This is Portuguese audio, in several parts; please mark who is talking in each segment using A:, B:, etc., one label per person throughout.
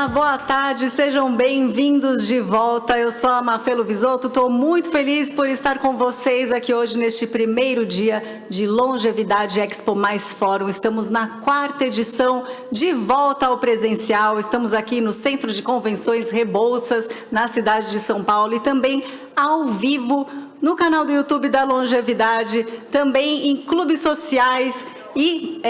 A: Olá, boa tarde, sejam bem-vindos de volta. Eu sou a Mafelo Visoto, estou muito feliz por estar com vocês aqui hoje neste primeiro dia de Longevidade Expo Mais Fórum. Estamos na 4ª edição, de volta ao presencial. Estamos aqui no Centro de Convenções Rebouças, na cidade de São Paulo, e também ao vivo no canal do YouTube da Longevidade, também em clubes sociais e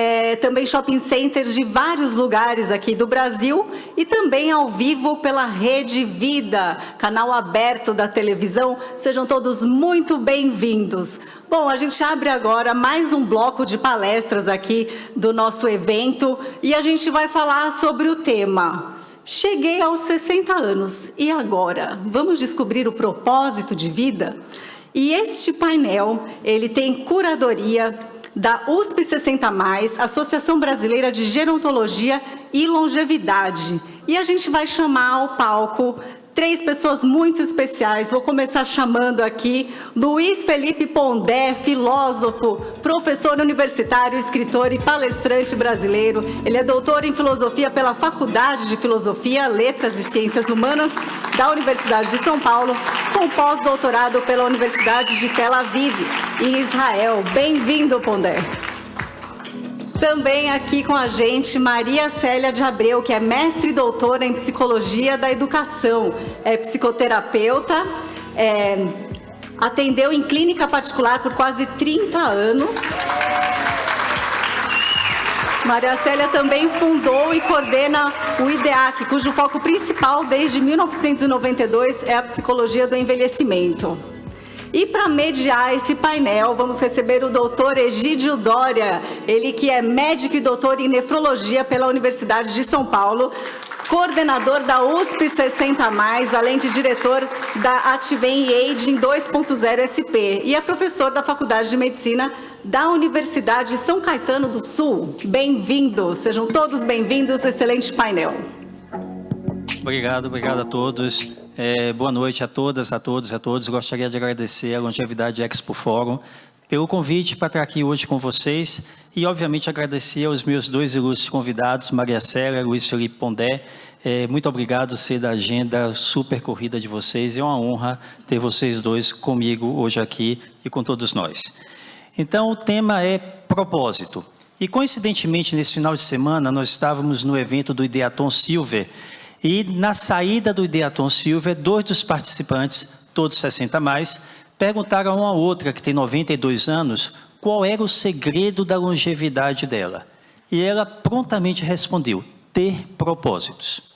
A: também shopping centers de vários lugares aqui do Brasil, e também ao vivo pela Rede Vida, canal aberto da televisão. Sejam todos muito bem-vindos. Bom, a gente abre agora mais um bloco de palestras aqui do nosso evento e a gente vai falar sobre o tema: cheguei aos 60 anos, e agora? Vamos descobrir o propósito de vida? E este painel, ele tem curadoria da USP 60+, Associação Brasileira de Gerontologia e Longevidade. E a gente vai chamar ao palco 3 pessoas muito especiais. Vou começar chamando aqui Luiz Felipe Pondé, filósofo, professor universitário, escritor e palestrante brasileiro. Ele é doutor em filosofia pela Faculdade de Filosofia, Letras e Ciências Humanas da Universidade de São Paulo, com pós-doutorado pela Universidade de Tel Aviv, em Israel. Bem-vindo, Pondé. Também aqui com a gente, Maria Célia de Abreu, que é mestre e doutora em Psicologia da Educação, é psicoterapeuta, atendeu em clínica particular por quase 30 anos. Maria Célia também fundou e coordena o IDEAC, cujo foco principal desde 1992 é a psicologia do envelhecimento. E para mediar esse painel, vamos receber o doutor Egídio Doria, ele que é médico e doutor em nefrologia pela Universidade de São Paulo, coordenador da USP 60+, além de diretor da Ativem Aging 2.0 SP, e é professor da Faculdade de Medicina da Universidade de São Caetano do Sul. Bem-vindo, sejam todos bem-vindos, excelente painel.
B: Obrigado a todos. Boa noite a todas, a todos e a todos. Gostaria de agradecer a Longevidade Expo Fórum pelo convite para estar aqui hoje com vocês e, obviamente, agradecer aos meus 2 ilustres convidados, Maria Célia e Luiz Felipe Pondé. Muito obrigado, sei da agenda super corrida de vocês. É uma honra ter vocês 2 comigo hoje aqui e com todos nós. Então, o tema é propósito. E, coincidentemente, nesse final de semana, nós estávamos no evento do Ideaton Silver. E na saída do Ideaton Silver, 2 dos participantes, todos 60+, perguntaram a uma outra, que tem 92 anos, qual era o segredo da longevidade dela. E ela prontamente respondeu: ter propósitos.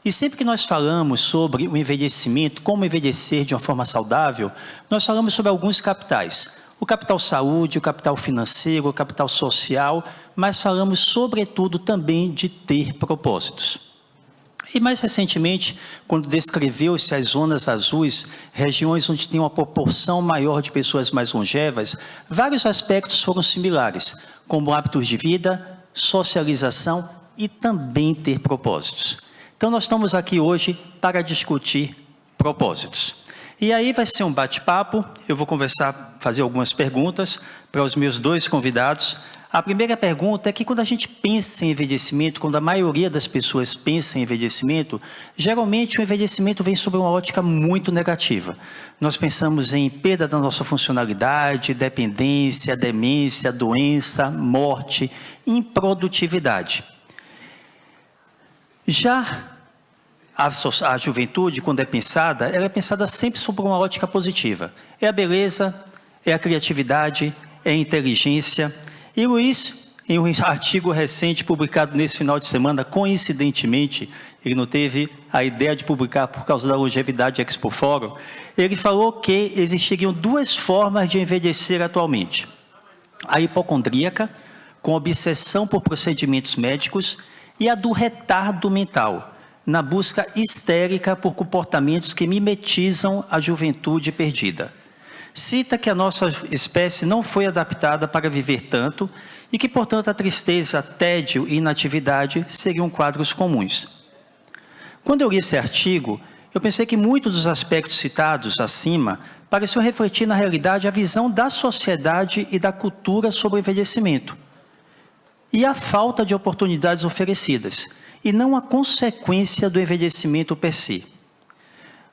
B: E sempre que nós falamos sobre o envelhecimento, como envelhecer de uma forma saudável, nós falamos sobre alguns capitais. O capital saúde, o capital financeiro, o capital social, mas falamos sobretudo também de ter propósitos. E mais recentemente, quando descreveu-se as zonas azuis, regiões onde tem uma proporção maior de pessoas mais longevas, vários aspectos foram similares, como hábitos de vida, socialização e também ter propósitos. Então nós estamos aqui hoje para discutir propósitos. E aí vai ser um bate-papo, eu vou fazer algumas perguntas para os meus 2 convidados. A primeira pergunta é que quando a gente pensa em envelhecimento, quando a maioria das pessoas pensa em envelhecimento, geralmente o envelhecimento vem sob uma ótica muito negativa. Nós pensamos em perda da nossa funcionalidade, dependência, demência, doença, morte, improdutividade. Já a juventude, quando é pensada, ela é pensada sempre sob uma ótica positiva. É a beleza, é a criatividade, é a inteligência. E Luiz, em um artigo recente publicado nesse final de semana, coincidentemente, ele não teve a ideia de publicar por causa da Longevidade Expo Fórum, ele falou que existiriam 2 formas de envelhecer atualmente: a hipocondríaca, com obsessão por procedimentos médicos, e a do retardo mental, na busca histérica por comportamentos que mimetizam a juventude perdida. Cita que a nossa espécie não foi adaptada para viver tanto e que, portanto, a tristeza, tédio e inatividade seriam quadros comuns. Quando eu li esse artigo, eu pensei que muitos dos aspectos citados acima pareciam refletir, na realidade, a visão da sociedade e da cultura sobre o envelhecimento e a falta de oportunidades oferecidas. e não a consequência do envelhecimento per se.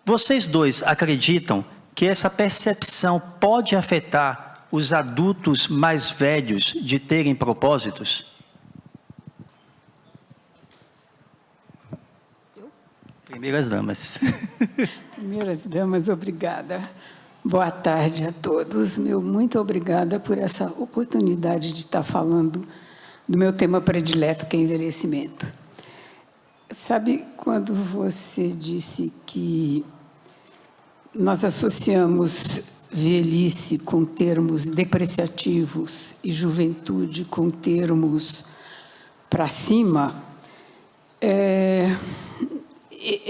B: Vocês dois acreditam que essa percepção pode afetar os adultos mais velhos de terem propósitos? Primeiras damas.
C: Primeiras damas, obrigada. Boa tarde a todos. Muito obrigada por essa oportunidade de estar falando do meu tema predileto, que é envelhecimento. Sabe, quando você disse que nós associamos velhice com termos depreciativos e juventude com termos para cima, é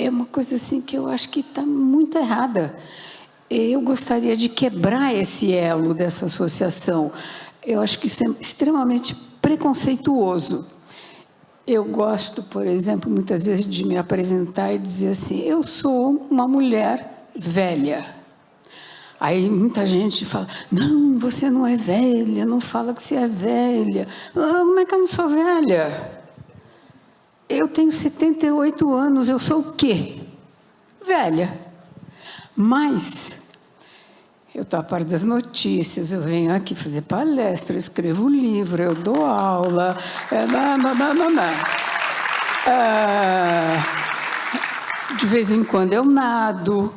C: uma coisa assim que eu acho que está muito errada. Eu gostaria de quebrar esse elo dessa associação. Eu acho que isso é extremamente preconceituoso. Eu gosto, por exemplo, muitas vezes de me apresentar e dizer assim, eu sou uma mulher velha. Aí muita gente fala, não, você não é velha, não fala que você é velha. Como é que eu não sou velha? Eu tenho 78 anos, eu sou o quê? Velha. Mas eu estou a par das notícias, eu venho aqui fazer palestra, eu escrevo livro, eu dou aula, de vez em quando eu nado,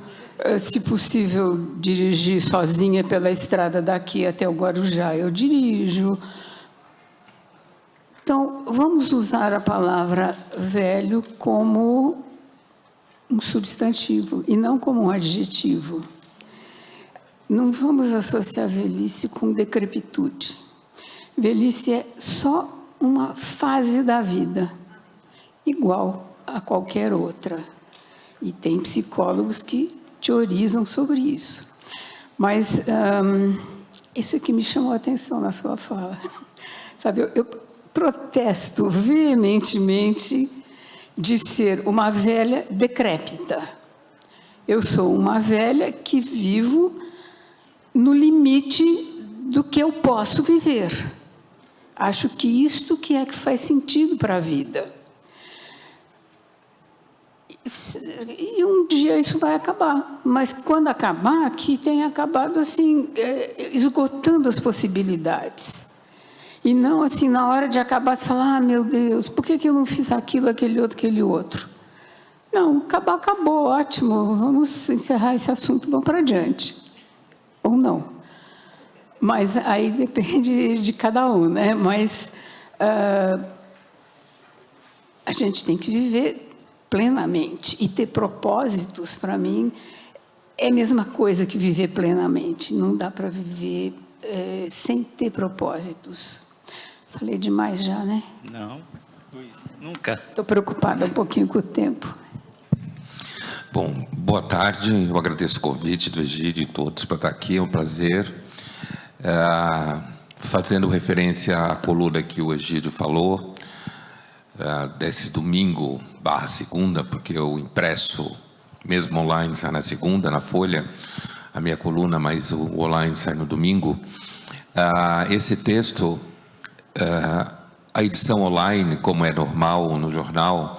C: se possível dirigir sozinha pela estrada daqui até o Guarujá, eu dirijo. Então, vamos usar a palavra velho como um substantivo e não como um adjetivo. Não vamos associar velhice com decrepitude. Velhice é só uma fase da vida, igual a qualquer outra. E tem psicólogos que teorizam sobre isso. Mas isso é que me chamou a atenção na sua fala. Sabe, eu protesto veementemente de ser uma velha decrépita. Eu sou uma velha que vivo no limite do que eu posso viver. Acho que isto que é que faz sentido para a vida. E um dia isso vai acabar. Mas quando acabar, que tenha acabado assim, esgotando as possibilidades. E não assim, na hora de acabar, você fala, meu Deus, por que eu não fiz aquilo, aquele outro? Não, acabou, ótimo, vamos encerrar esse assunto, vamos para adiante. Ou não. Mas aí depende de cada um, né? Mas a gente tem que viver plenamente. E ter propósitos, para mim, é a mesma coisa que viver plenamente. Não dá para viver sem ter propósitos. Falei demais já, né?
B: Não, nunca.
C: Estou preocupada um pouquinho com o tempo.
D: Bom, boa tarde, eu agradeço o convite do Egídio e todos para estar aqui, é um prazer. Fazendo referência à coluna que o Egídio falou, desse domingo / segunda, porque o impresso, mesmo online, sai na segunda, na Folha, a minha coluna, mas o online sai no domingo. Esse texto, a edição online, como é normal no jornal,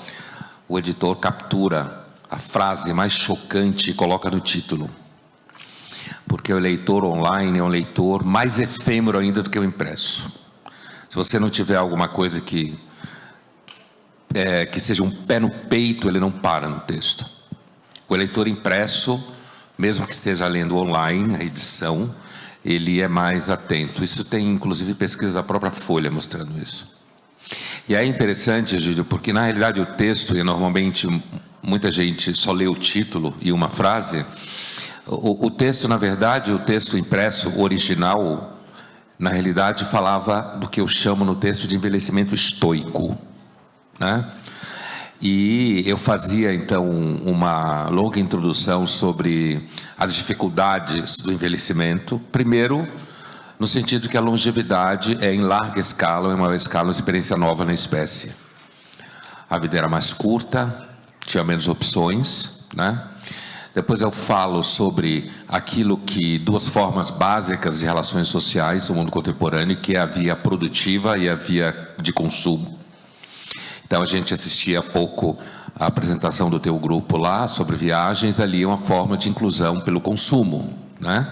D: o editor captura a frase mais chocante e coloca no título. Porque o leitor online é um leitor mais efêmero ainda do que o impresso. Se você não tiver alguma coisa que seja um pé no peito, ele não para no texto. O leitor impresso, mesmo que esteja lendo online, a edição, ele é mais atento. Isso tem, inclusive, pesquisa da própria Folha mostrando isso. E é interessante, Gílio, porque, na realidade, o texto, e normalmente muita gente só lê o título e uma frase, o texto, na verdade, o texto impresso original, na realidade, falava do que eu chamo no texto de envelhecimento estoico, né? E eu fazia, então, uma longa introdução sobre as dificuldades do envelhecimento. Primeiro, no sentido que a longevidade é em larga escala, ou em maior escala, uma experiência nova na espécie. A vida era mais curta, tinha menos opções, né? Depois eu falo sobre aquilo que, duas formas básicas de relações sociais no mundo contemporâneo, que é a via produtiva e a via de consumo. Então, a gente assistia há pouco a apresentação do teu grupo lá sobre viagens, ali é uma forma de inclusão pelo consumo, né?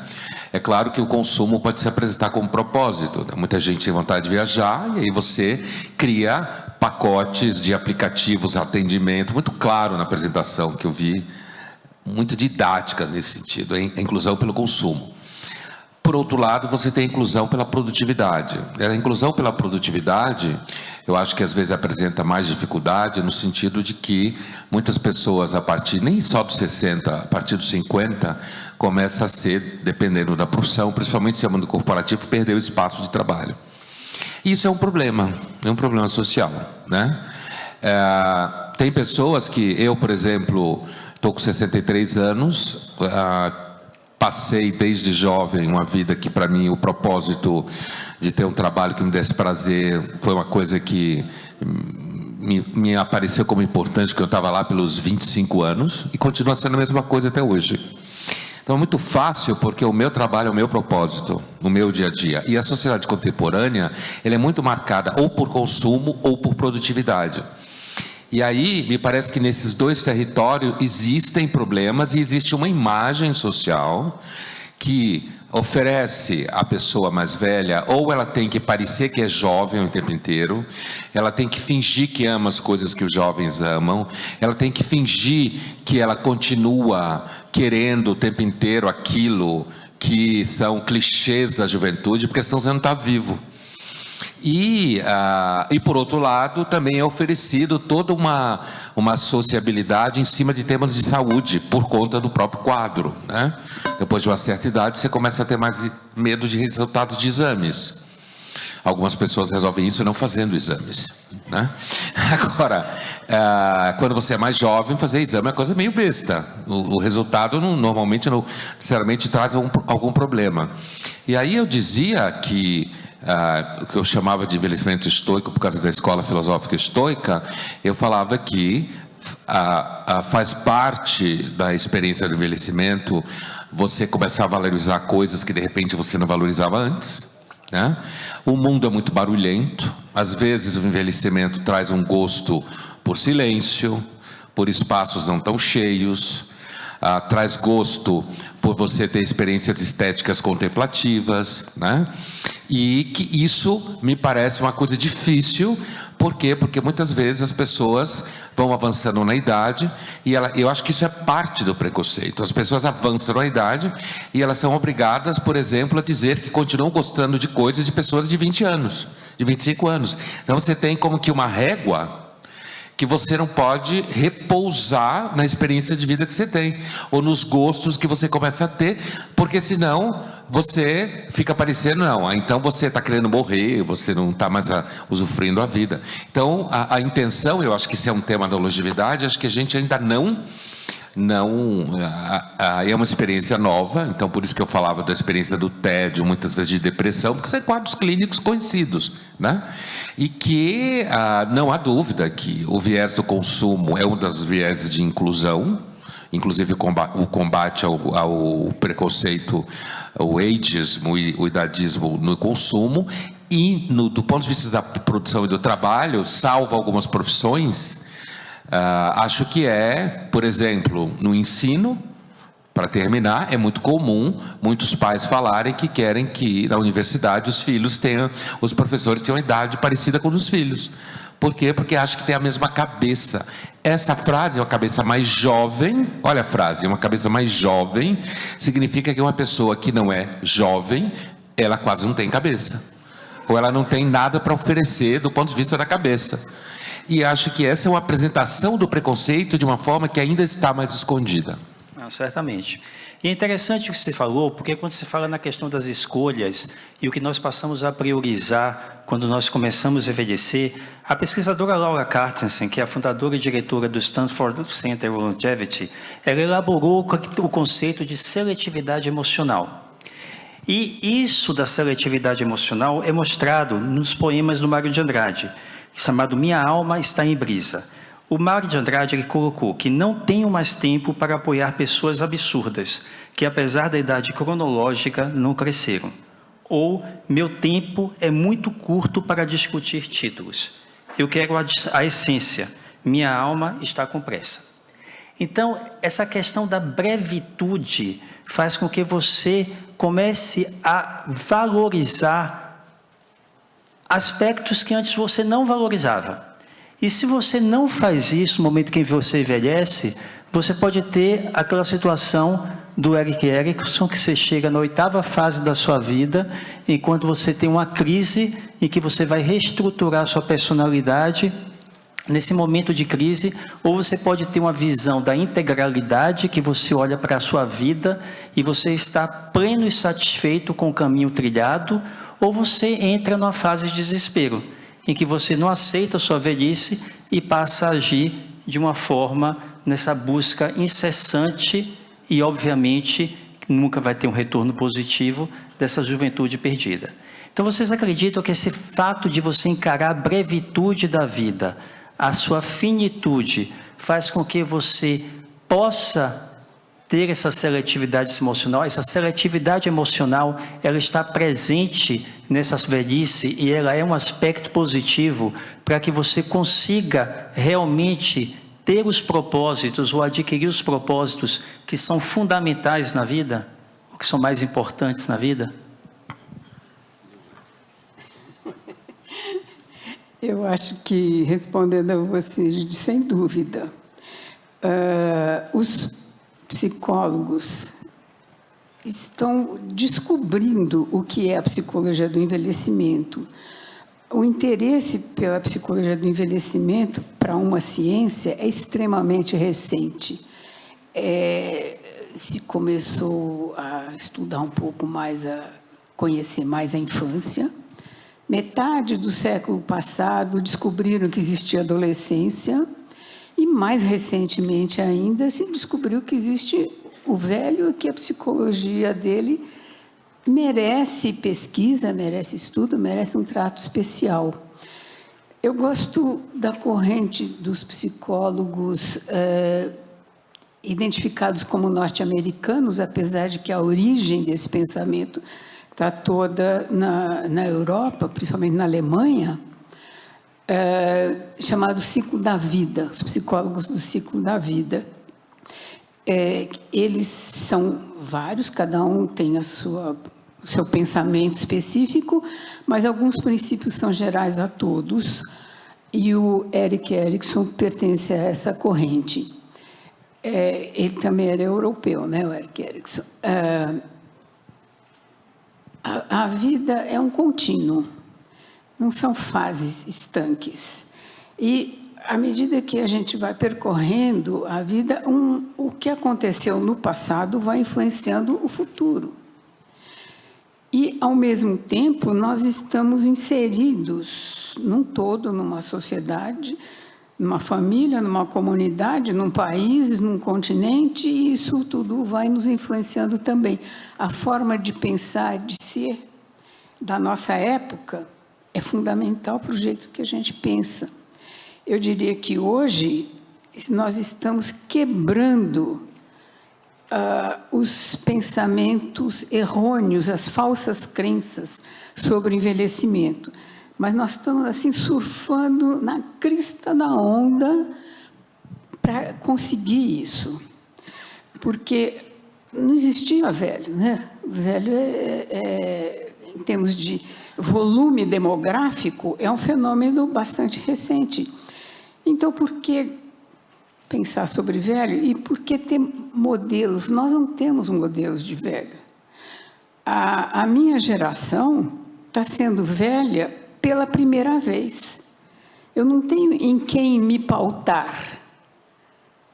D: É claro que o consumo pode se apresentar como propósito, né? Muita gente tem vontade de viajar, e aí você cria pacotes de aplicativos, atendimento, muito claro na apresentação que eu vi, muito didática nesse sentido, a inclusão pelo consumo. Por outro lado, você tem a inclusão pela produtividade. A inclusão pela produtividade, eu acho que às vezes apresenta mais dificuldade no sentido de que muitas pessoas, a partir nem só dos 60, a partir dos 50, começa a ser, dependendo da profissão, principalmente se é mundo corporativo, perder o espaço de trabalho. Isso é um problema social, né? Tem pessoas que, eu, por exemplo, estou com 63 anos, passei desde jovem uma vida que, para mim, o propósito de ter um trabalho que me desse prazer foi uma coisa que me apareceu como importante, porque eu estava lá pelos 25 anos, e continua sendo a mesma coisa até hoje. Então é muito fácil, porque o meu trabalho é o meu propósito, no meu dia a dia. E a sociedade contemporânea, ela é muito marcada ou por consumo ou por produtividade. E aí, me parece que nesses dois territórios existem problemas e existe uma imagem social que oferece à pessoa mais velha, ou ela tem que parecer que é jovem o tempo inteiro, ela tem que fingir que ama as coisas que os jovens amam, ela tem que fingir que ela continua querendo o tempo inteiro aquilo que são clichês da juventude, porque senão você não está vivo. E por outro lado, também é oferecido toda uma sociabilidade em cima de temas de saúde, por conta do próprio quadro, né? Depois de uma certa idade, você começa a ter mais medo de resultados de exames. Algumas pessoas resolvem isso não fazendo exames, né? Agora, quando você é mais jovem, fazer exame é uma coisa meio besta. O resultado normalmente não necessariamente traz algum problema. E aí eu dizia que o que eu chamava de envelhecimento estoico, por causa da escola filosófica estoica, eu falava que faz parte da experiência do envelhecimento você começar a valorizar coisas que de repente você não valorizava antes, né? O mundo é muito barulhento, às vezes o envelhecimento traz um gosto por silêncio, por espaços não tão cheios, traz gosto por você ter experiências estéticas contemplativas, né? E que isso me parece uma coisa difícil. Por quê? Porque muitas vezes as pessoas vão avançando na idade e eu acho que isso é parte do preconceito. As pessoas avançam na idade e elas são obrigadas, por exemplo, a dizer que continuam gostando de coisas de pessoas de 20 anos, de 25 anos. Então você tem como que uma régua que você não pode repousar na experiência de vida que você tem, ou nos gostos que você começa a ter, porque senão você fica parecendo, então você está querendo morrer, você não está mais usufruindo a vida. Então, a intenção, eu acho que isso é um tema da longevidade, acho que a gente ainda é uma experiência nova, então por isso que eu falava da experiência do tédio, muitas vezes de depressão, porque são quadros clínicos conhecidos, né? E que não há dúvida que o viés do consumo é um dos viéses de inclusão, inclusive o combate ao preconceito, o ageismo e o idadismo no consumo, e do ponto de vista da produção e do trabalho, salvo algumas profissões. Acho que por exemplo, no ensino, para terminar, é muito comum muitos pais falarem que querem que na universidade os professores tenham uma idade parecida com a dos filhos. Por quê? Porque acham que tem a mesma cabeça. Essa frase é uma cabeça mais jovem, olha a frase, uma cabeça mais jovem, significa que uma pessoa que não é jovem, ela quase não tem cabeça. Ou ela não tem nada para oferecer do ponto de vista da cabeça. E acho que essa é uma apresentação do preconceito de uma forma que ainda está mais escondida.
B: Certamente. E é interessante o que você falou, porque quando se fala na questão das escolhas e o que nós passamos a priorizar quando nós começamos a envelhecer, a pesquisadora Laura Carstensen, que é a fundadora e diretora do Stanford Center for Longevity, ela elaborou o conceito de seletividade emocional. E isso da seletividade emocional é mostrado nos poemas do Mário de Andrade, chamado Minha Alma Está em Brisa. O Mário de Andrade ele colocou que não tenho mais tempo para apoiar pessoas absurdas, que apesar da idade cronológica não cresceram. Ou meu tempo é muito curto para discutir títulos. eu quero a essência. Minha alma está com pressa. Então, essa questão da brevitude faz com que você comece a valorizar aspectos que antes você não valorizava. E se você não faz isso no momento que você envelhece, você pode ter aquela situação do Erik Erikson, que você chega na 8ª fase da sua vida, enquanto você tem uma crise em que você vai reestruturar a sua personalidade nesse momento de crise, ou você pode ter uma visão da integralidade, que você olha para a sua vida e você está pleno e satisfeito com o caminho trilhado, ou você entra numa fase de desespero, em que você não aceita a sua velhice e passa a agir de uma forma nessa busca incessante e, obviamente, nunca vai ter um retorno positivo dessa juventude perdida. Então, vocês acreditam que esse fato de você encarar a brevitude da vida, a sua finitude, faz com que você possa ter essa seletividade emocional? Essa seletividade emocional, ela está presente nessa velhice e ela é um aspecto positivo para que você consiga realmente ter os propósitos ou adquirir os propósitos que são fundamentais na vida, ou que são mais importantes na vida?
C: Eu acho que, respondendo a vocês, sem dúvida, os psicólogos estão descobrindo o que é a psicologia do envelhecimento. O interesse pela psicologia do envelhecimento para uma ciência é extremamente recente. Se começou a estudar um pouco mais, a conhecer mais a infância. Metade do século passado descobriram que existia adolescência e, mais recentemente ainda, se descobriu que existe o velho e que a psicologia dele merece pesquisa, merece estudo, merece um trato especial. Eu gosto da corrente dos psicólogos identificados como norte-americanos, apesar de que a origem desse pensamento está toda na Europa, principalmente na Alemanha, chamado ciclo da vida, os psicólogos do ciclo da vida. Eles são vários, cada um tem o seu pensamento específico, mas alguns princípios são gerais a todos, e o Erik Erikson pertence a essa corrente. Ele também era europeu, né, o Erik Erikson. A vida é um contínuo, não são fases estanques. E, à medida que a gente vai percorrendo a vida, o que aconteceu no passado vai influenciando o futuro. E, ao mesmo tempo, nós estamos inseridos num todo, numa sociedade, numa família, numa comunidade, num país, num continente, e isso tudo vai nos influenciando também. A forma de pensar, de ser da nossa época é fundamental para o jeito que a gente pensa. Eu diria que hoje nós estamos quebrando os pensamentos errôneos, as falsas crenças sobre o envelhecimento. Mas nós estamos assim surfando na crista da onda para conseguir isso. Porque não existia velho, né? Velho, em termos de volume demográfico, é um fenômeno bastante recente. Então, por que pensar sobre velho? E por que ter modelos? Nós não temos modelos de velho. A minha geração está sendo velha pela primeira vez. Eu não tenho em quem me pautar.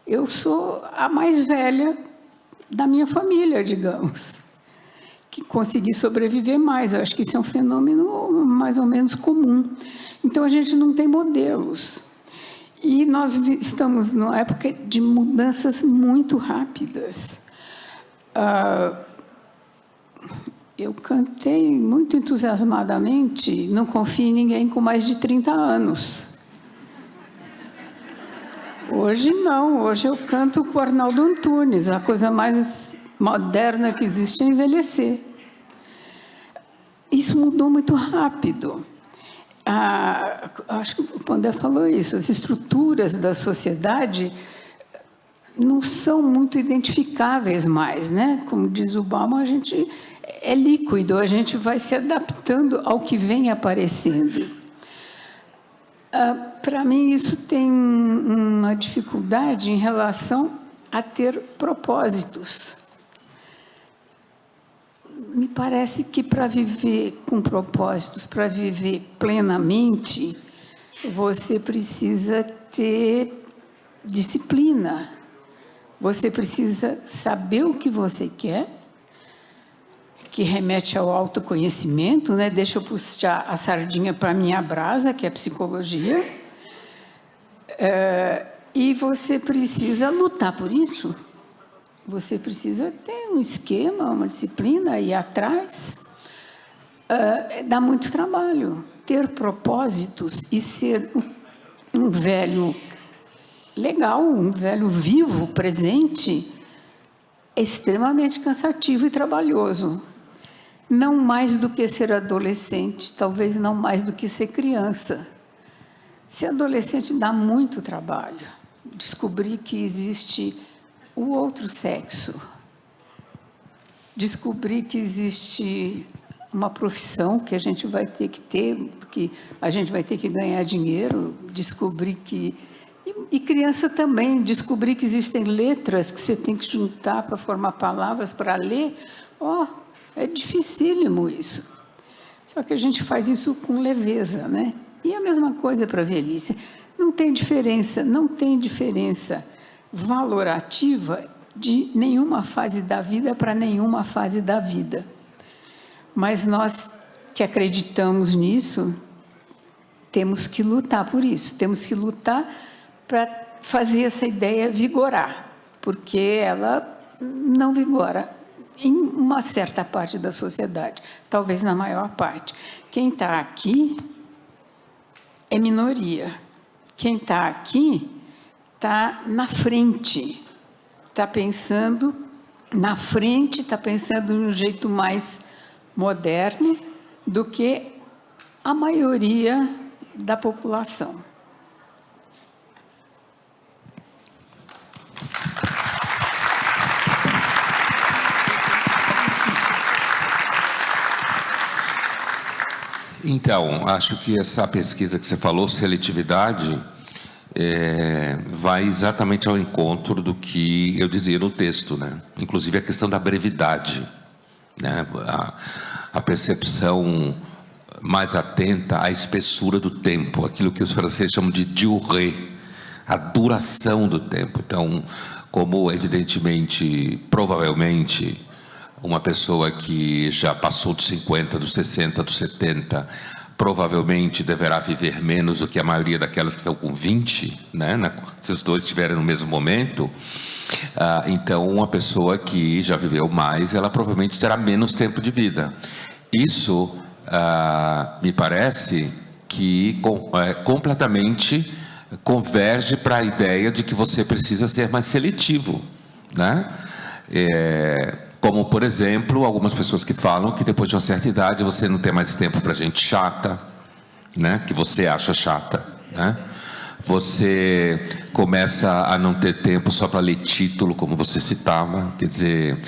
C: Eu sou a mais velha da minha família, digamos, que consegui sobreviver mais. Eu acho que isso é um fenômeno mais ou menos comum. Então, a gente não tem modelos. E nós estamos numa época de mudanças muito rápidas. Eu cantei muito entusiasmadamente Não Confie em Ninguém com mais de 30 anos. Hoje não, hoje eu canto com o Arnaldo Antunes, a coisa mais moderna que existe é envelhecer. Isso mudou muito rápido. acho que o Pondé falou isso, as estruturas da sociedade não são muito identificáveis mais, né? Como diz o Bauman, a gente é líquido, a gente vai se adaptando ao que vem aparecendo. Para mim, isso tem uma dificuldade em relação a ter propósitos. Me parece que para viver com propósitos, para viver plenamente, você precisa ter disciplina. Você precisa saber o que você quer, que remete ao autoconhecimento, né? Deixa eu puxar a sardinha para a minha brasa, que é a psicologia. E você precisa lutar por isso. Você precisa ter um esquema, uma disciplina, ir atrás. Dá muito trabalho. Ter propósitos e ser um velho legal, um velho vivo, presente, é extremamente cansativo e trabalhoso. Não mais do que ser adolescente, talvez não mais do que ser criança. Ser adolescente dá muito trabalho. Descobrir que existe o outro sexo. Descobrir que existe uma profissão que a gente vai ter que ter, que a gente vai ter que ganhar dinheiro. Descobrir que... E criança também, descobrir que existem letras que você tem que juntar para formar palavras para ler. É dificílimo isso. Só que a gente faz isso com leveza, né? E a mesma coisa para a velhice. Não tem diferença valorativa de nenhuma fase da vida para nenhuma fase da vida. Mas nós que acreditamos nisso, temos que lutar por isso, temos que lutar para fazer essa ideia vigorar, porque ela não vigora em uma certa parte da sociedade, talvez na maior parte. Quem está aqui é minoria. Quem está aqui está na frente, está pensando na frente, está pensando de um jeito mais moderno do que a maioria da população.
D: Então, acho que essa pesquisa que você falou, seletividade, vai exatamente ao encontro do que eu dizia no texto, né? Inclusive a questão da brevidade, né? A percepção mais atenta à espessura do tempo, aquilo que os franceses chamam de durée, a duração do tempo. Então, como evidentemente, provavelmente, uma pessoa que já passou dos 50, dos 60, dos 70, provavelmente deverá viver menos do que a maioria daquelas que estão com 20, né? Se os dois estiverem no mesmo momento. Então, uma pessoa que já viveu mais, ela provavelmente terá menos tempo de vida. Isso, me parece que completamente converge para a ideia de que você precisa ser mais seletivo, né? Como, por exemplo, algumas pessoas que falam que depois de uma certa idade você não tem mais tempo para gente chata, né? Que você acha chata, né? Você começa a não ter tempo só para ler título, como você citava, quer dizer,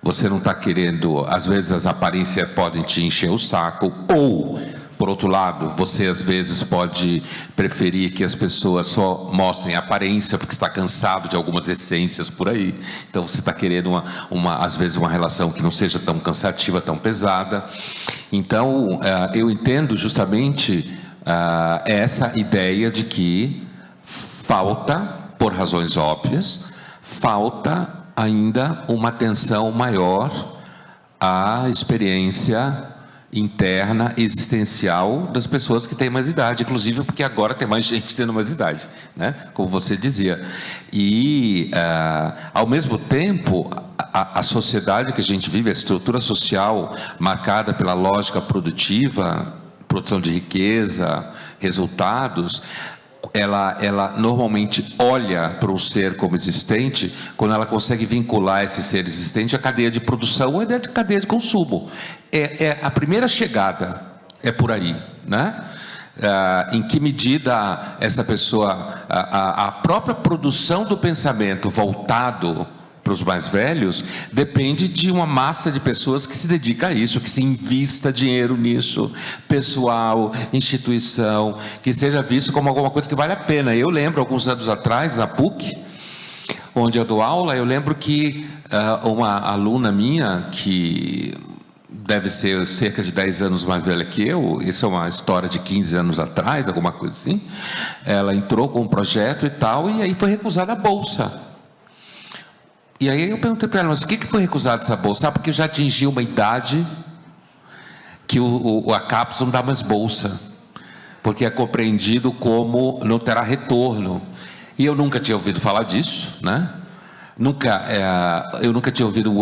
D: você não está querendo, às vezes as aparências podem te encher o saco, ou, por outro lado, você às vezes pode preferir que as pessoas só mostrem a aparência, porque está cansado de algumas essências por aí. Então você está querendo, às vezes, uma relação que não seja tão cansativa, tão pesada. Então, eu entendo justamente essa ideia de que falta, por razões óbvias, falta ainda uma atenção maior à experiência interna, existencial das pessoas que têm mais idade, inclusive porque agora tem mais gente tendo mais idade, né? Como você dizia. E, ao mesmo tempo, a sociedade que a gente vive, a estrutura social marcada pela lógica produtiva, produção de riqueza, resultados, ela normalmente olha para o ser como existente quando ela consegue vincular esse ser existente à cadeia de produção ou à cadeia de consumo. A primeira chegada é por aí, né? em que medida essa pessoa, a própria produção do pensamento voltado para os mais velhos, depende de uma massa de pessoas que se dedica a isso, que se invista dinheiro nisso, pessoal, instituição, que seja visto como alguma coisa que vale a pena. Eu lembro, alguns anos atrás, na PUC, onde eu dou aula, eu lembro que uma aluna minha, que deve ser cerca de 10 anos mais velha que eu, isso é uma história de 15 anos atrás, alguma coisa assim, ela entrou com um projeto e tal, e aí foi recusada a bolsa. E aí eu perguntei para ela, mas por que foi recusada essa bolsa? Ah, porque eu já atingi uma idade que a CAPES não dá mais bolsa, porque é compreendido como não terá retorno. E eu nunca tinha ouvido falar disso, né? Eu nunca tinha ouvido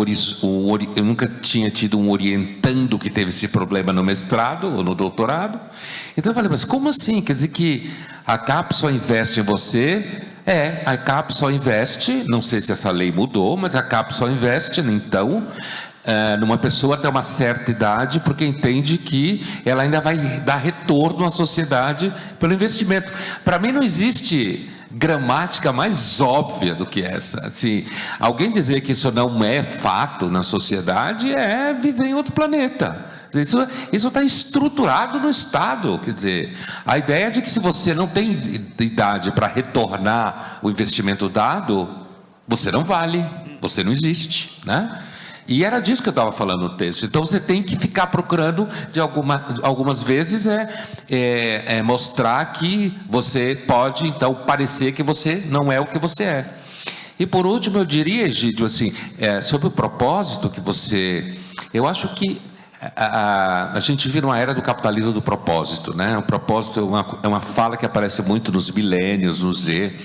D: eu nunca tinha tido um orientando que teve esse problema no mestrado ou no doutorado. Então eu falei, mas como assim? Quer dizer que a CAPES só investe em você? A CAPES só investe, não sei se essa lei mudou, mas a CAPES só investe, então, numa pessoa até uma certa idade, porque entende que ela ainda vai dar retorno à sociedade pelo investimento. Para mim não existe gramática mais óbvia do que essa. Assim, alguém dizer que isso não é fato na sociedade é viver em outro planeta. Isso está estruturado no Estado. Quer dizer, a ideia de que se você não tem idade para retornar o investimento dado, você não vale, você não existe, né? E era disso que eu estava falando no texto. Então você tem que ficar procurando, algumas vezes, mostrar que você pode, então, parecer que você não é o que você é. E por último, eu diria, Egídio, assim, sobre o propósito que você... Eu acho que a gente vive numa era do capitalismo do propósito, né? O propósito é uma fala que aparece muito nos milênios, no Z.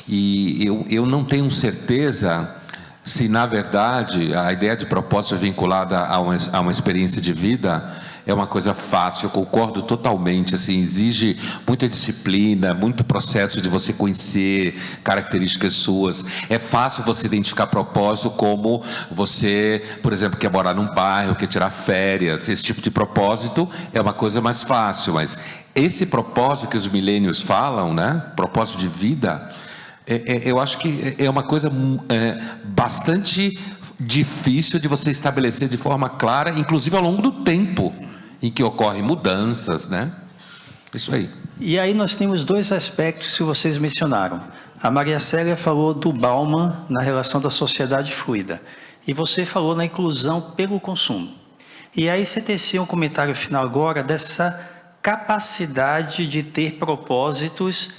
D: E eu não tenho certeza se, na verdade, a ideia de propósito vinculada a uma experiência de vida é uma coisa fácil. Eu concordo totalmente, assim, exige muita disciplina, muito processo de você conhecer características suas. É fácil você identificar propósito como você, por exemplo, quer morar num bairro, quer tirar férias. Esse tipo de propósito é uma coisa mais fácil, mas esse propósito que os milênios falam, né, propósito de vida, eu acho que é uma coisa bastante difícil de você estabelecer de forma clara, inclusive ao longo do tempo em que ocorrem mudanças, né? Isso aí.
B: E aí nós temos dois aspectos que vocês mencionaram. A Maria Célia falou do Bauman na relação da sociedade fluida. E você falou na inclusão pelo consumo. E aí você tecia um comentário final agora dessa capacidade de ter propósitos.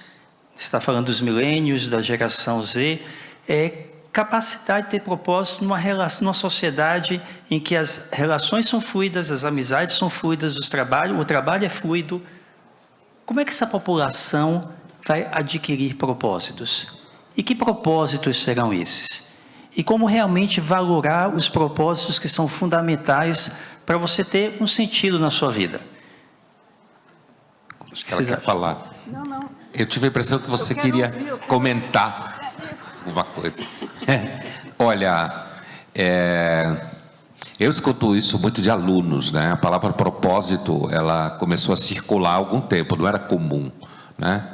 B: Você está falando dos milênios, da geração Z. Capacidade de ter propósito numa sociedade em que as relações são fluidas, as amizades são fluidas, o trabalho é fluido. Como é que essa população vai adquirir propósitos? E que propósitos serão esses? E como realmente valorar os propósitos que são fundamentais para você ter um sentido na sua vida?
D: Acho que ela quer falar.
C: Não.
D: Eu tive a impressão que você queria comentar alguma coisa. Olha, eu escuto isso muito de alunos, né? A palavra propósito, ela começou a circular há algum tempo, não era comum, né?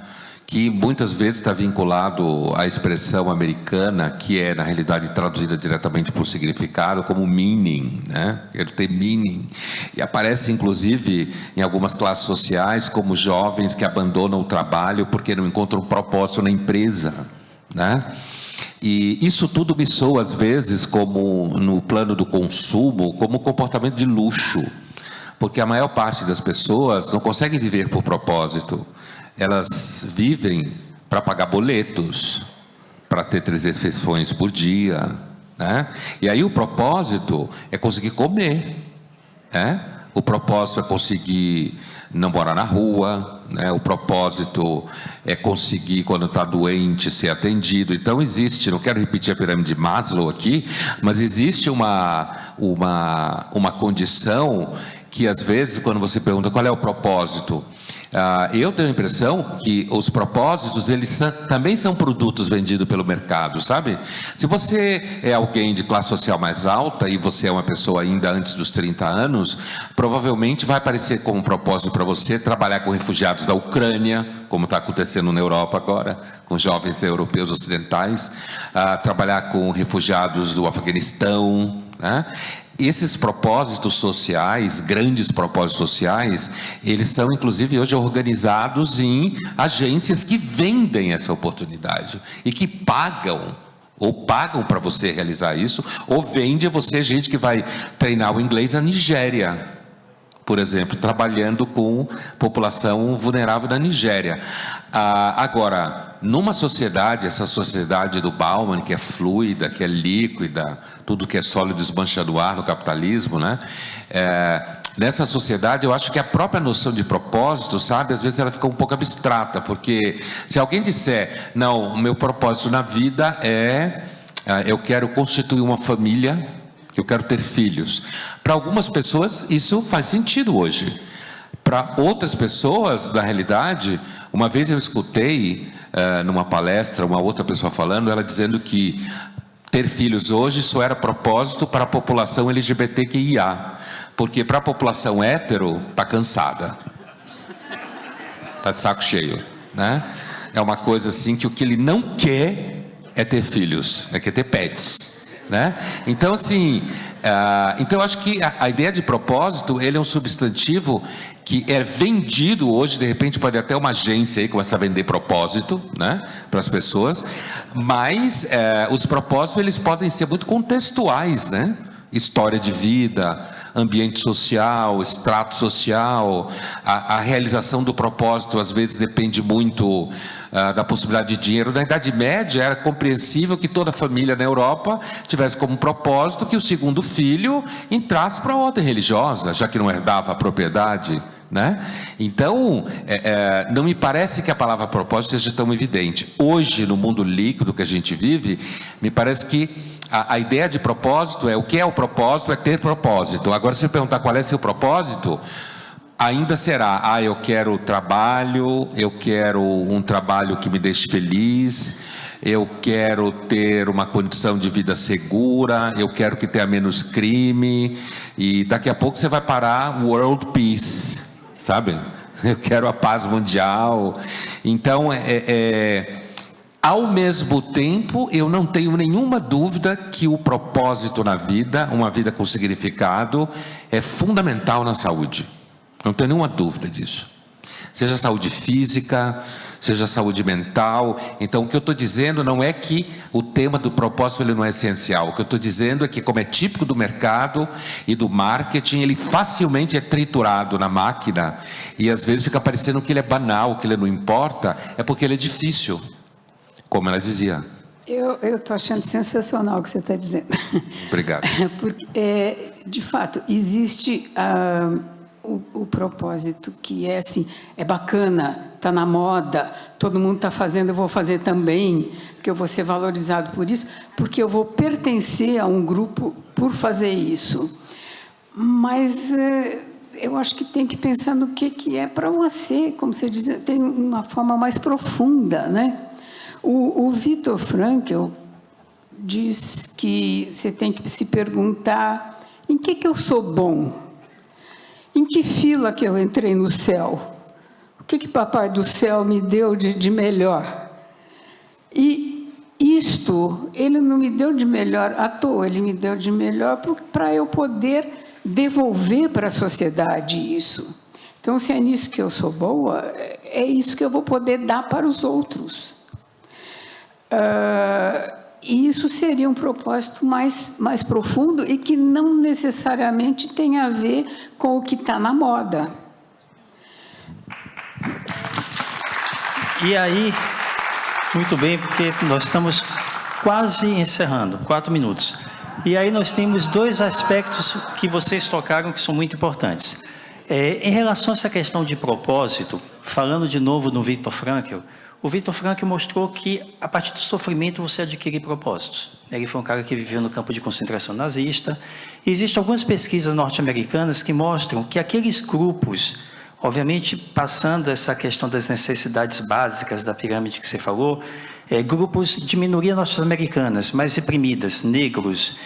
D: Que muitas vezes está vinculado à expressão americana, que é, na realidade, traduzida diretamente por significado, como meaning, né? Quero ter meaning. E aparece, inclusive, em algumas classes sociais, como jovens que abandonam o trabalho porque não encontram propósito na empresa, né? E isso tudo me soa, às vezes, como no plano do consumo, como comportamento de luxo, porque a maior parte das pessoas não conseguem viver por propósito. Elas vivem para pagar boletos, para ter 3 refeições por dia, né? E aí o propósito é conseguir comer, né? O propósito é conseguir não morar na rua, né? O propósito é conseguir, quando está doente, ser atendido. Então existe, não quero repetir a pirâmide de Maslow aqui, mas existe uma condição que, às vezes, quando você pergunta qual é o propósito, Eu tenho a impressão que os propósitos, eles também são produtos vendidos pelo mercado, sabe? Se você é alguém de classe social mais alta e você é uma pessoa ainda antes dos 30 anos, provavelmente vai aparecer como propósito para você trabalhar com refugiados da Ucrânia, como está acontecendo na Europa agora, com jovens europeus ocidentais, trabalhar com refugiados do Afeganistão, né? Esses propósitos sociais, grandes propósitos sociais, eles são inclusive hoje organizados em agências que vendem essa oportunidade e que pagam para você realizar isso, ou vende a você gente que vai treinar o inglês na Nigéria, por exemplo, trabalhando com população vulnerável da Nigéria. Agora, numa sociedade, essa sociedade do Bauman, que é fluida, que é líquida, tudo que é sólido desmancha no ar no capitalismo, né? Nessa sociedade, eu acho que a própria noção de propósito, sabe, às vezes ela fica um pouco abstrata, porque se alguém disser, não, o meu propósito na vida eu quero constituir uma família, eu quero ter filhos. Para algumas pessoas, isso faz sentido hoje. Para outras pessoas, na realidade, uma vez eu escutei numa palestra, uma outra pessoa falando, ela dizendo que ter filhos hoje só era propósito para a população LGBTQIA, porque para a população hétero, está cansada. Está de saco cheio, né? É uma coisa assim que o que ele não quer é ter filhos, quer ter pets, né? Então, assim, então acho que a ideia de propósito, ele é um substantivo que é vendido hoje, de repente pode até uma agência aí começar a vender propósito, né, para as pessoas, mas os propósitos, eles podem ser muito contextuais, né? História de vida, ambiente social, extrato social, a realização do propósito às vezes depende muito da possibilidade de dinheiro. Na Idade Média era compreensível que toda família na Europa tivesse como propósito que o segundo filho entrasse para a ordem religiosa, já que não herdava a propriedade, né? Então, não me parece que a palavra propósito seja tão evidente. Hoje, no mundo líquido que a gente vive, me parece que a ideia de propósito o que é o propósito? É ter propósito. Agora, se eu perguntar qual é seu propósito, ainda será, eu quero trabalho, eu quero um trabalho que me deixe feliz, eu quero ter uma condição de vida segura, eu quero que tenha menos crime, e daqui a pouco você vai parar world peace, sabe? Eu quero a paz mundial. Então, ao mesmo tempo, eu não tenho nenhuma dúvida que o propósito na vida, uma vida com significado, é fundamental na saúde. Não tenho nenhuma dúvida disso. Seja saúde física, seja saúde mental. Então, o que eu estou dizendo não é que o tema do propósito ele não é essencial. O que eu estou dizendo é que, como é típico do mercado e do marketing, ele facilmente é triturado na máquina e às vezes fica parecendo que ele é banal, que ele não importa, é porque ele é difícil. Como ela dizia.
C: Eu estou achando sensacional o que você está dizendo.
D: Obrigado.
C: Porque, de fato, existe o propósito que é assim, é bacana, está na moda, todo mundo está fazendo, eu vou fazer também, porque eu vou ser valorizado por isso, porque eu vou pertencer a um grupo por fazer isso. Mas eu acho que tem que pensar no que é para você, como você diz, tem uma forma mais profunda, né? O Viktor Frankl diz que você tem que se perguntar em que eu sou bom, em que fila que eu entrei no céu, o que Papai do Céu me deu de melhor. E isto, ele não me deu de melhor à toa, ele me deu de melhor para eu poder devolver para a sociedade isso. Então, se é nisso que eu sou boa, é isso que eu vou poder dar para os outros. E isso seria um propósito mais profundo e que não necessariamente tem a ver com o que está na moda.
B: E aí, muito bem, porque nós estamos quase encerrando, 4 minutos. E aí nós temos 2 aspectos que vocês tocaram que são muito importantes. Em relação a essa questão de propósito, falando de novo no Viktor Frankl, o Viktor Frankl mostrou que, a partir do sofrimento, você adquire propósitos. Ele foi um cara que viveu no campo de concentração nazista. E existem algumas pesquisas norte-americanas que mostram que aqueles grupos Obviamente, passando essa questão das necessidades básicas da pirâmide que você falou, grupos de minoria norte-americanas, mais reprimidas, negros,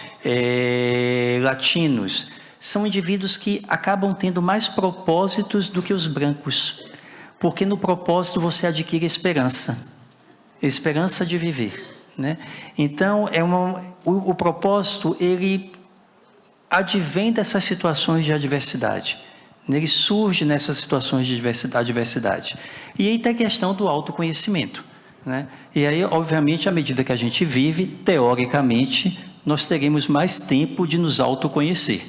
B: latinos, são indivíduos que acabam tendo mais propósitos do que os brancos, porque no propósito você adquire esperança de viver, né? Então, o propósito, ele advém dessas situações de adversidade. Ele surge nessas situações de adversidade. E aí tem a questão do autoconhecimento, né? E aí, obviamente, à medida que a gente vive, teoricamente, nós teremos mais tempo de nos autoconhecer,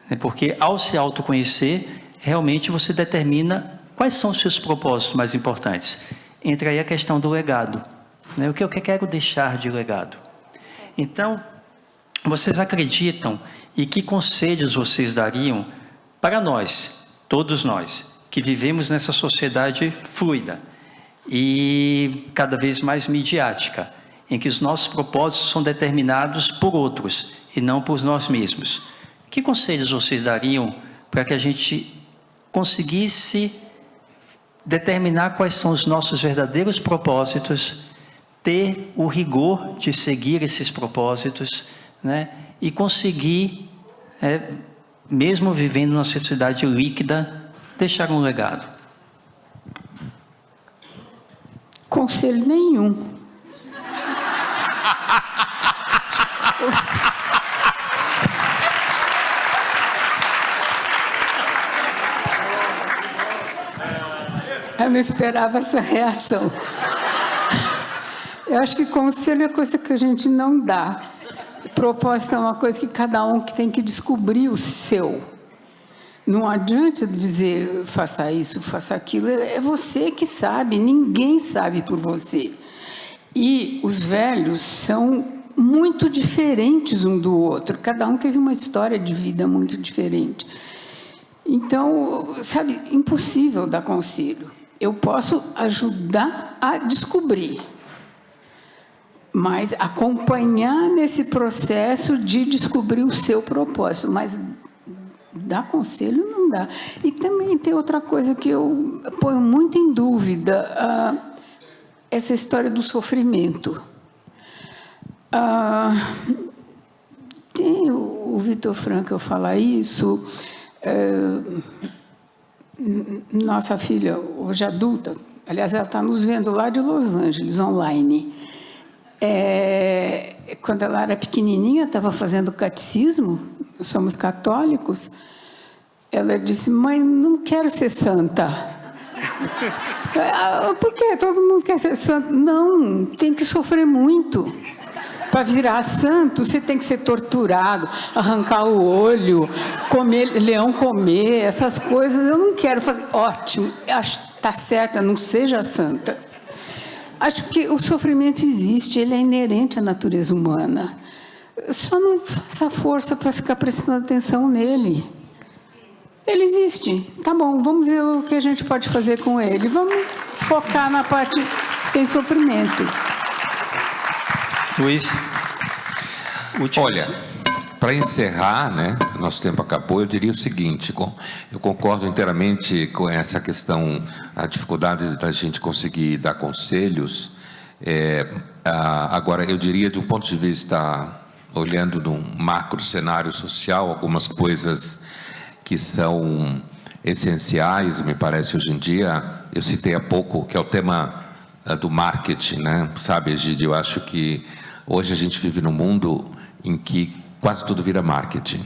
B: né? Porque ao se autoconhecer, realmente você determina quais são os seus propósitos mais importantes. Entra aí a questão do legado, né? O que eu quero deixar de legado. Então, vocês acreditam e que conselhos vocês dariam para nós, todos nós, que vivemos nessa sociedade fluida e cada vez mais midiática, em que os nossos propósitos são determinados por outros e não por nós mesmos? Que conselhos vocês dariam para que a gente conseguisse determinar quais são os nossos verdadeiros propósitos, ter o rigor de seguir esses propósitos, né? E conseguir, mesmo vivendo numa sociedade líquida, deixar um legado?
C: Conselho nenhum. Eu não esperava essa reação. Eu acho que conselho é coisa que a gente não dá. Propósito é uma coisa que cada um que tem que descobrir o seu. Não adianta dizer, faça isso, faça aquilo. É você que sabe, ninguém sabe por você. E os velhos são muito diferentes um do outro. Cada um teve uma história de vida muito diferente. Então, sabe, impossível dar conselho. Eu posso ajudar a descobrir, mas acompanhar nesse processo de descobrir o seu propósito. Mas dar conselho não dá. E também tem outra coisa que eu ponho muito em dúvida, essa história do sofrimento. Tem o Vitor Frankl fala isso. Nossa filha, hoje adulta, aliás, ela está nos vendo lá de Los Angeles, online. Quando ela era pequenininha, estava fazendo catecismo, somos católicos, ela disse, mãe, não quero ser santa. Por quê? Todo mundo quer ser santo. Não, tem que sofrer muito. Para virar santo, você tem que ser torturado, arrancar o olho, leão comer, essas coisas. Eu não quero fazer. Ótimo, está certa, não seja santa. Acho que o sofrimento existe, ele é inerente à natureza humana. Só não faça força para ficar prestando atenção nele. Ele existe. Tá bom, vamos ver o que a gente pode fazer com ele. Vamos focar na parte sem sofrimento.
B: Luiz?
D: Olha, para encerrar, né, nosso tempo acabou, eu diria o seguinte, eu concordo inteiramente com essa questão, a dificuldade da gente conseguir dar conselhos. Agora, eu diria, de um ponto de vista, olhando num macro cenário social, algumas coisas que são essenciais, me parece, hoje em dia, eu citei há pouco, que é o tema do marketing, né? Sabe, Egídio, eu acho que hoje a gente vive num mundo em que quase tudo vira marketing.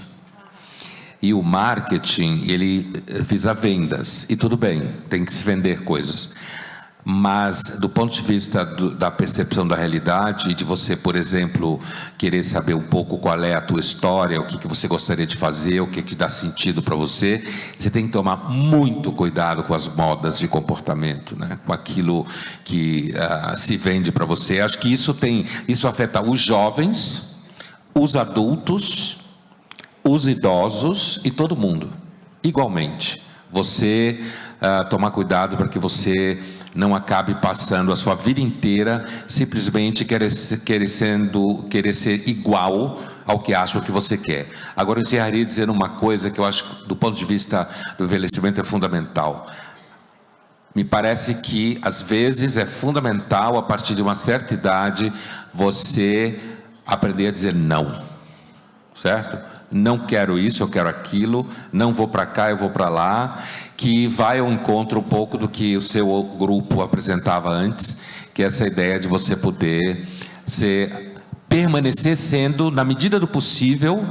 D: E o marketing, ele visa vendas. E tudo bem, tem que se vender coisas. Mas, do ponto de vista da percepção da realidade, e de você, por exemplo, querer saber um pouco qual é a tua história, o que você gostaria de fazer, o que dá sentido para você, você tem que tomar muito cuidado com as modas de comportamento, né? Com aquilo que se vende para você. Acho que isso afeta os jovens, os adultos, os idosos e todo mundo, igualmente. Você tomar cuidado para que você não acabe passando a sua vida inteira simplesmente querer ser igual ao que acha que você quer. Agora, eu encerraria dizendo uma coisa que eu acho que, do ponto de vista do envelhecimento, é fundamental. Me parece que, às vezes, é fundamental, a partir de uma certa idade, você aprender a dizer não, certo? Não quero isso, eu quero aquilo, não vou para cá, eu vou para lá, que vai ao encontro um pouco do que o seu grupo apresentava antes, que é essa ideia de você poder permanecer sendo, na medida do possível,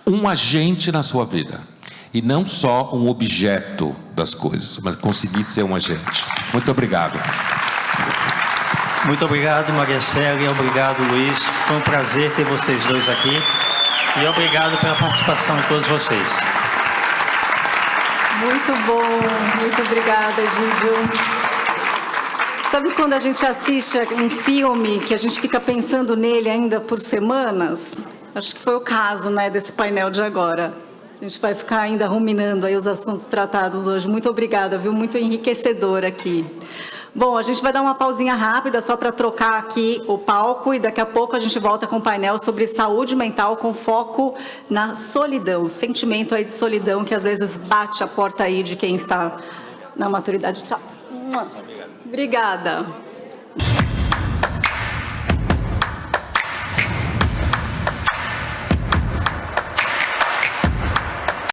D: um agente na sua vida. E não só um objeto das coisas, mas conseguir ser um agente. Muito obrigado.
B: Muito obrigado, Maria Célia. Obrigado, Luiz. Foi um prazer ter vocês dois aqui. E obrigado pela participação de todos vocês.
A: Muito bom. Muito obrigada, Egídio. Sabe quando a gente assiste um filme que a gente fica pensando nele ainda por semanas? Acho que foi o caso, né, desse painel de agora. A gente vai ficar ainda ruminando aí os assuntos tratados hoje. Muito obrigada, viu? Muito enriquecedor aqui. Bom, a gente vai dar uma pausinha rápida só para trocar aqui o palco e daqui a pouco a gente volta com o painel sobre saúde mental com foco na solidão, sentimento aí de solidão que às vezes bate a porta aí de quem está na maturidade. Tchau. Obrigada.